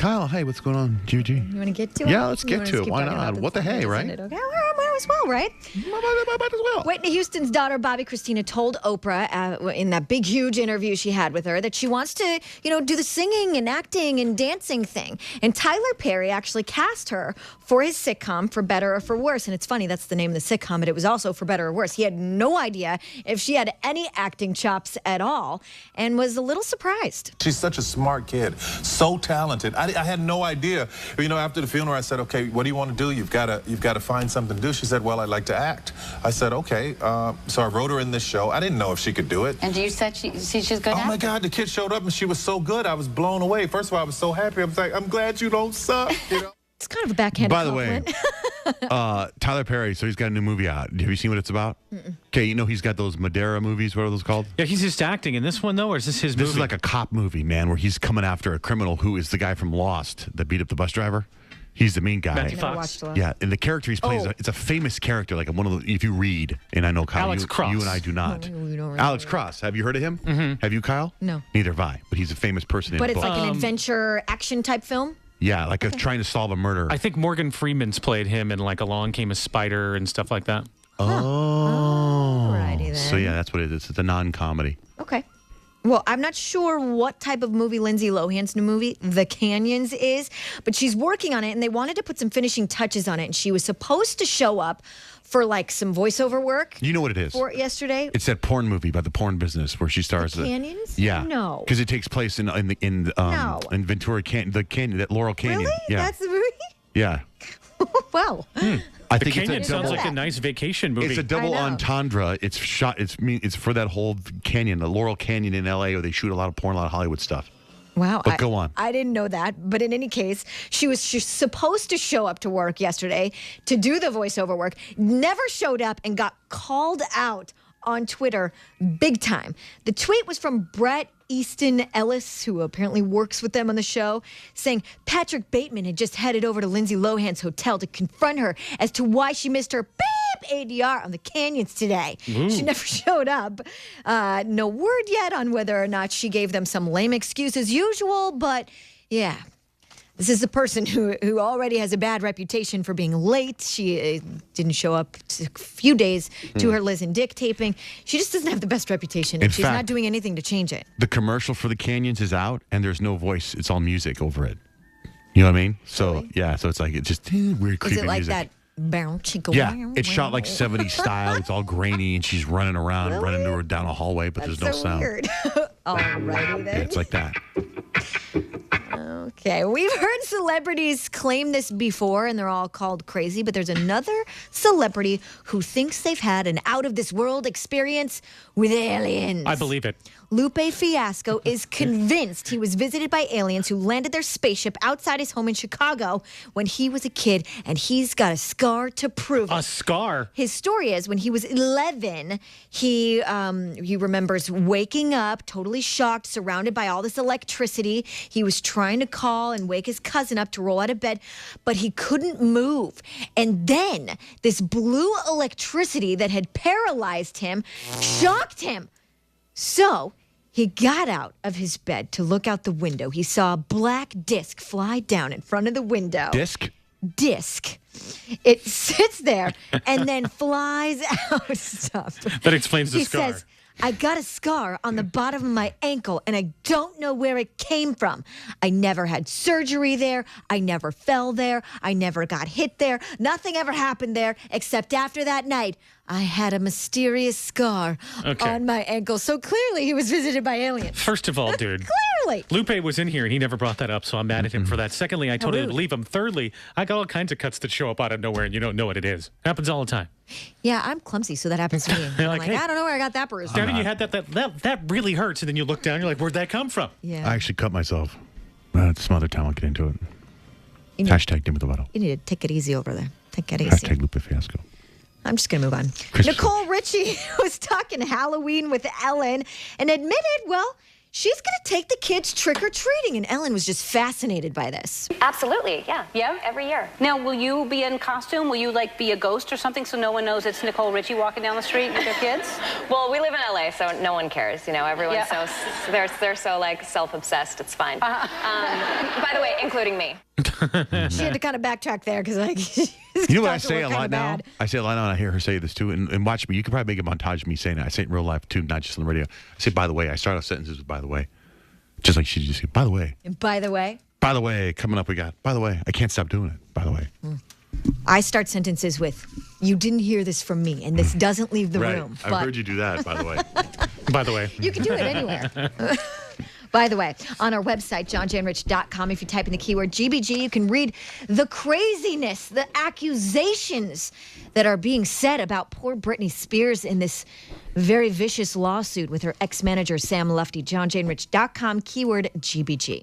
Kyle, hey, what's going on, GBG? You want to get to it? Yeah, let's get to it. Why not? What the hey, right? Okay, might as well, right? Might as well. Whitney Houston's daughter, Bobby Christina, told Oprah in that big, huge interview she had with her that she wants to, do the singing and acting and dancing thing. And Tyler Perry actually cast her for his sitcom, For Better or For Worse. And it's funny, that's the name of the sitcom, but it was also For Better or Worse. He had no idea if she had any acting chops at all and was a little surprised. She's such a smart kid, so talented. I had no idea. After the funeral, I said, "Okay, what do you want to do? You've got to find something to do." She said, "Well, I'd like to act." I said, "Okay." So I wrote her in this show. I didn't know if she could do it. And you said she's good at it? Oh my God, the kid showed up and she was so good. I was blown away. First of all, I was so happy. I was like, "I'm glad you don't suck." It's kind of a backhanded compliment. By the way, Tyler Perry, so he's got a new movie out. Have you seen what it's about? Okay, he's got those Madeira movies. What are those called? Yeah, he's just acting in this one, though, or is this his movie? This is like a cop movie, man, where he's coming after a criminal who is the guy from Lost that beat up the bus driver. He's the main guy. Matthew Fox. Yeah, and the character he's playing, it's a famous character, like one of the, if you read, and I know Kyle, Alex Cross. You and I do not. No, we don't really Alex Cross, have you heard of him? Mm-hmm. Have you, Kyle? No. Neither have I, but he's a famous person But in it's book. like an adventure action type film? Yeah, like trying to solve a murder. I think Morgan Freeman's played him in like Along Came a Spider and stuff like that. Oh. Alrighty then. So yeah, that's what it is. It's a non-comedy. Okay. Well, I'm not sure what type of movie Lindsay Lohan's new movie, The Canyons, is, but she's working on it, and they wanted to put some finishing touches on it, and she was supposed to show up for like some voiceover work. You know what it is? For yesterday. It's that porn movie about the porn business where she stars. The Canyons? Yeah. No. Because it takes place in Ventura Canyon, the canyon, that Laurel Canyon. Really? Yeah. That's the movie? Yeah. Well. I The think Canyon it's a sounds double. like a nice vacation movie. It's a double entendre. It's shot. It's for that whole canyon, the Laurel Canyon in L.A., where they shoot a lot of porn, a lot of Hollywood stuff. Wow. But go on. I didn't know that. But in any case, she's supposed to show up to work yesterday to do the voiceover work, never showed up and got called out on Twitter big time. The tweet was from Brett Easton Ellis, who apparently works with them on the show, saying Patrick Bateman had just headed over to Lindsay Lohan's hotel to confront her as to why she missed her ADR on the Canyons today. Ooh. She never showed up. No word yet on whether or not she gave them some lame excuse as usual, but yeah. This is a person who already has a bad reputation for being late. She didn't show up a few days to her Liz and Dick taping. She just doesn't have the best reputation, and she's not doing anything to change it. The commercial for the Canyons is out, and there's no voice. It's all music over it. You know what I mean? So, Really? yeah, so it's like, it's just weird, creepy music. Is it like that? Yeah, it's shot like 70s style. It's all grainy, and she's running around, running to her down a hallway, but That's there's no so sound. weird. Alrighty then. Yeah, it's like that. Okay, we've heard celebrities claim this before, and they're all called crazy, but there's another celebrity who thinks they've had an out-of-this-world experience with aliens. I believe it. Lupe Fiasco is convinced he was visited by aliens who landed their spaceship outside his home in Chicago when he was a kid, and he's got a scar to prove it. A scar? His story is when he was 11, he remembers waking up totally shocked, surrounded by all this electricity. He was trying to call and wake his cousin up to roll out of bed, but he couldn't move. And then this blue electricity that had paralyzed him shocked him. So he got out of his bed to look out the window. He saw a black disc fly down in front of the window. Disc? Disc. It sits there and then flies out. Stop. That explains the He scar. says, I got a scar on the bottom of my ankle, and I don't know where it came from. I never had surgery there. I never fell there. I never got hit there. Nothing ever happened there, except after that night, I had a mysterious scar on my ankle. So clearly he was visited by aliens. First of all, dude. Clearly. Lupe was in here and he never brought that up, so I'm mad at him for that. Secondly, I totally believe him. Thirdly, I got all kinds of cuts that show up out of nowhere and you don't know what it is. Happens all the time. Yeah, I'm clumsy, so that happens to me. I'm like, hey, I don't know where I got that bruise. Daddy, you had that really hurts, and then you look down, you're like, where'd that come from? Yeah. I actually cut myself. Some other time I'll get into it. Hashtag Dim with the Bottle. You need to take it easy over there. Take it easy. Hashtag Lupe Fiasco. I'm just going to move on. Nicole Richie was talking Halloween with Ellen and admitted, well, she's going to take the kids trick-or-treating. And Ellen was just fascinated by this. Absolutely, yeah. Yeah? Every year. Now, will you be in costume? Will you, like, be a ghost or something so no one knows it's Nicole Richie walking down the street with their kids? Well, we live in LA, so no one cares. You know, everyone's they're so like self-obsessed. It's fine. By the way, including me. She had to kind of backtrack there because, like, you know what I say a lot now? I say a lot now, and I hear her say this too. And watch me. You could probably make a montage of me saying it. I say it in real life too, not just on the radio. I say, by the way. I start off sentences with, by the way. Just like she just said, by the way. And by the way. By the way, coming up we got, by the way, I can't stop doing it, by the way. I start sentences with, you didn't hear this from me, and this doesn't leave the room. I've heard you do that, by the way. By the way. You can do it anywhere. By the way, on our website, johnjanrich.com, if you type in the keyword GBG, you can read the craziness, the accusations that are being said about poor Britney Spears in this very vicious lawsuit with her ex-manager, Sam Lufty. johnjanrich.com, keyword GBG.